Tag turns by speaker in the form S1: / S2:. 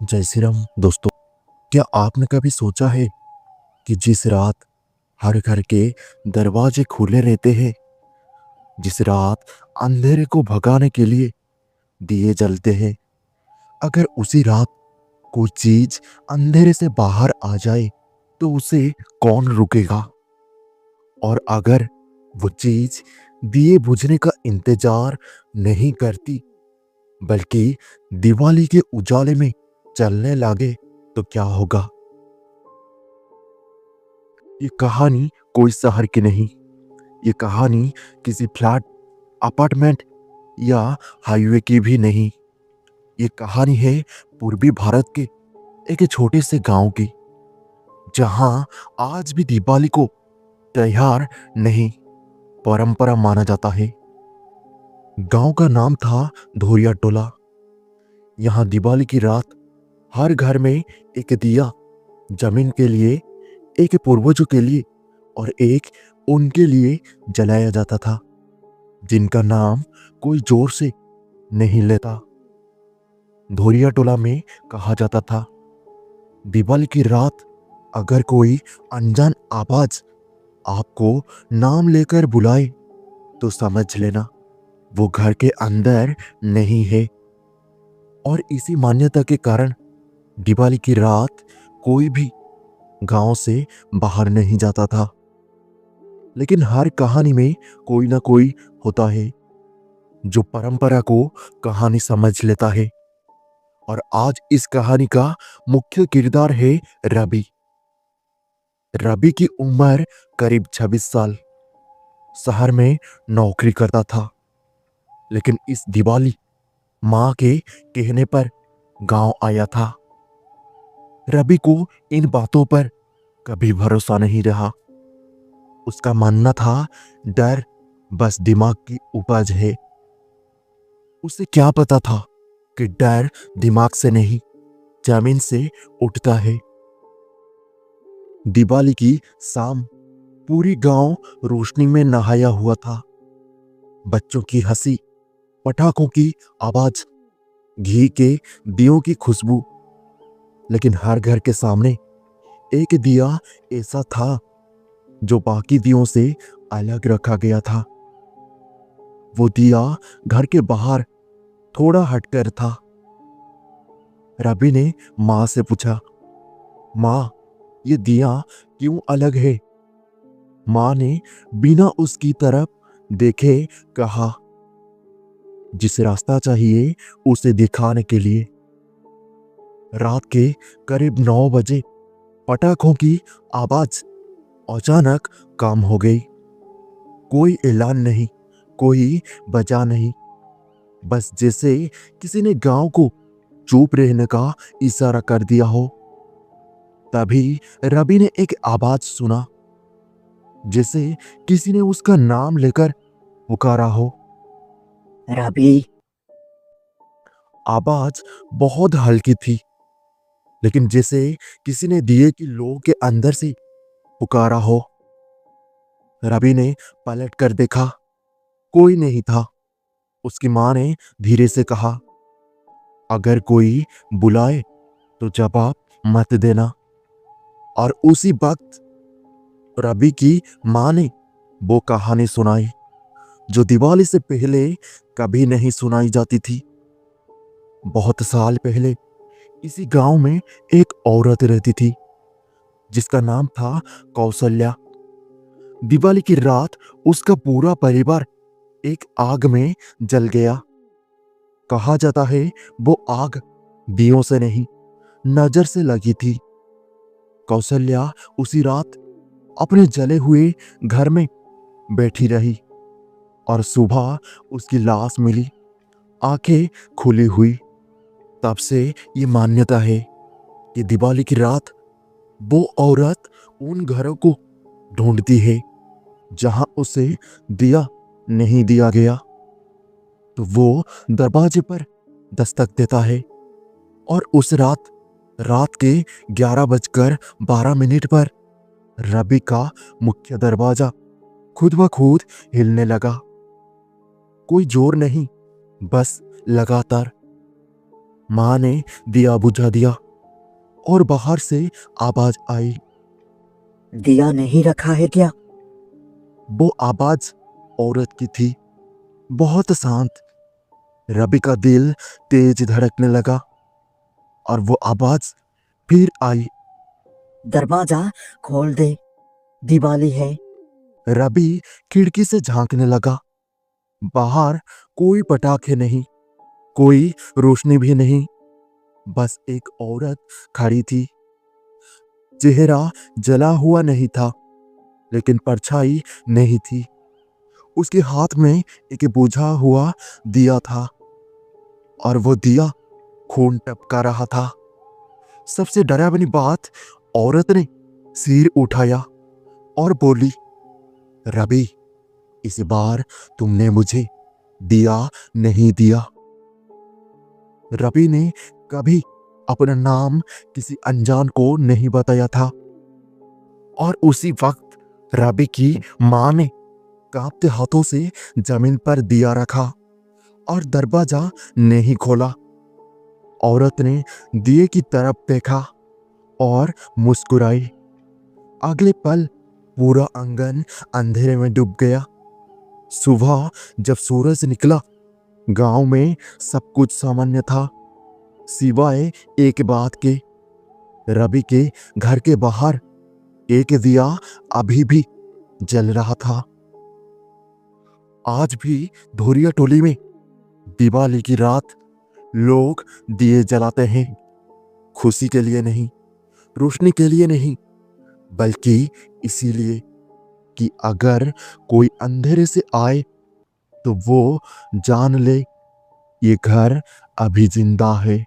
S1: जय श्री राम दोस्तों। क्या आपने कभी सोचा है कि जिस रात हर घर के दरवाजे खुले रहते हैं, जिस रात अंधेरे को भगाने के लिए दिए जलते हैं, अगर उसी रात कोई चीज अंधेरे से बाहर आ जाए तो उसे कौन रुकेगा? और अगर वो चीज दिए बुझने का इंतजार नहीं करती बल्कि दिवाली के उजाले में चलने लगे तो क्या होगा? ये कहानी कोई शहर की नहीं। ये कहानी किसी फ्लैट, अपार्टमेंट या हाईवे की भी नहीं। ये कहानी है पूर्वी भारत के एक छोटे से गांव की, जहां आज भी दिवाली को त्योहार नहीं, परंपरा माना जाता है। गांव का नाम था धोरिया टोला। यहाँ दिवाली की रात हर घर में एक दिया, जमीन के लिए, एक पूर्वजों के लिए और एक उनके लिए जलाया जाता था, जिनका नाम कोई जोर से नहीं लेता। धोरिया टोला में कहा जाता था, दिवाली की रात अगर कोई अनजान आवाज आपको नाम लेकर बुलाए तो समझ लेना वो घर के अंदर नहीं है। और इसी मान्यता के कारण दिवाली की रात कोई भी गांव से बाहर नहीं जाता था। लेकिन हर कहानी में कोई ना कोई होता है जो परंपरा को कहानी समझ लेता है। और आज इस कहानी का मुख्य किरदार है रवि। रवि की उम्र करीब 26 साल, शहर में नौकरी करता था। लेकिन इस दिवाली मां के कहने पर गांव आया था। रवि को इन बातों पर कभी भरोसा नहीं रहा। उसका मानना था डर बस दिमाग की उपज है। उसे क्या पता था कि डर दिमाग से नहीं, जमीन से उठता है। दिवाली की शाम पूरी गांव रोशनी में नहाया हुआ था। बच्चों की हंसी, पटाखों की आवाज, घी के दियों की खुशबू। लेकिन हर घर के सामने एक दिया ऐसा था जो बाकी दियों से अलग रखा गया था। वो दिया घर के बाहर थोड़ा हटकर था। रवि ने मां से पूछा, मां, ये दिया क्यों अलग है? मां ने बिना उसकी तरफ देखे कहा, जिसे रास्ता चाहिए उसे दिखाने के लिए। रात के करीब 9 बजे पटाखों की आवाज अचानक कम हो गई। कोई ऐलान नहीं, कोई बजा नहीं, बस जैसे किसी ने गांव को चुप रहने का इशारा कर दिया हो। तभी रवि ने एक आवाज सुना, जैसे किसी ने उसका नाम लेकर पुकारा हो। रवि। आवाज बहुत हल्की थी, लेकिन जैसे किसी ने दिए की लौ के अंदर से पुकारा हो। रवि ने पलट कर देखा, कोई नहीं था। उसकी मां ने धीरे से कहा, अगर कोई बुलाए तो जवाब मत देना। और उसी वक्त रवि की मां ने वो कहानी सुनाई जो दिवाली से पहले कभी नहीं सुनाई जाती थी। बहुत साल पहले इसी गांव में एक औरत रहती थी जिसका नाम था कौशल्या। दिवाली की रात उसका पूरा परिवार एक आग में जल गया। कहा जाता है वो आग दियों से नहीं, नजर से लगी थी। कौशल्या उसी रात अपने जले हुए घर में बैठी रही और सुबह उसकी लाश मिली, आंखें खुली हुई। तब से ये मान्यता है कि दिवाली की रात वो औरत उन घरों को ढूंढती है जहां उसे दिया नहीं दिया गया, तो वो दरवाजे पर दस्तक देता है। और उस रात के 11:12 पर रवि का मुख्य दरवाजा खुद ब खुद हिलने लगा। कोई जोर नहीं, बस लगातार। माँ ने दिया बुझा दिया और बाहर से आवाज आई।
S2: दिया नहीं रखा है क्या?
S1: वो आवाज औरत की थी, बहुत शांत। रवि का दिल तेज धड़कने लगा और वो आवाज फिर आई।
S2: दरवाजा खोल दे, दिवाली है।
S1: रवि खिड़की से झांकने लगा। बाहर कोई पटाखे नहीं, कोई रोशनी भी नहीं, बस एक औरत खड़ी थी। चेहरा जला हुआ नहीं था, लेकिन परछाई नहीं थी। उसके हाथ में एक बुझा हुआ दिया था और वो दिया खून टपका रहा था। सबसे डरावनी बात, औरत ने सिर उठाया और बोली, रवि, इस बार तुमने मुझे दिया नहीं दिया। रवि ने कभी अपना नाम किसी अनजान को नहीं बताया था और उसी वक्त रवि की मां ने कांपते हाथों से जमीन पर दिया रखा और दरवाजा नहीं खोला। औरत ने दिए की तरफ देखा और मुस्कुराई। अगले पल पूरा आंगन अंधेरे में डूब गया। सुबह जब सूरज निकला, गांव में सब कुछ सामान्य था, सिवाय एक बात के। रवि के घर के बाहर एक दिया अभी भी जल रहा था। आज भी धोरिया टोली में दिवाली की रात लोग दिए जलाते हैं, खुशी के लिए नहीं, रोशनी के लिए नहीं, बल्कि इसीलिए कि अगर कोई अंधेरे से आए तो वो जान ले ये घर अभी जिंदा है।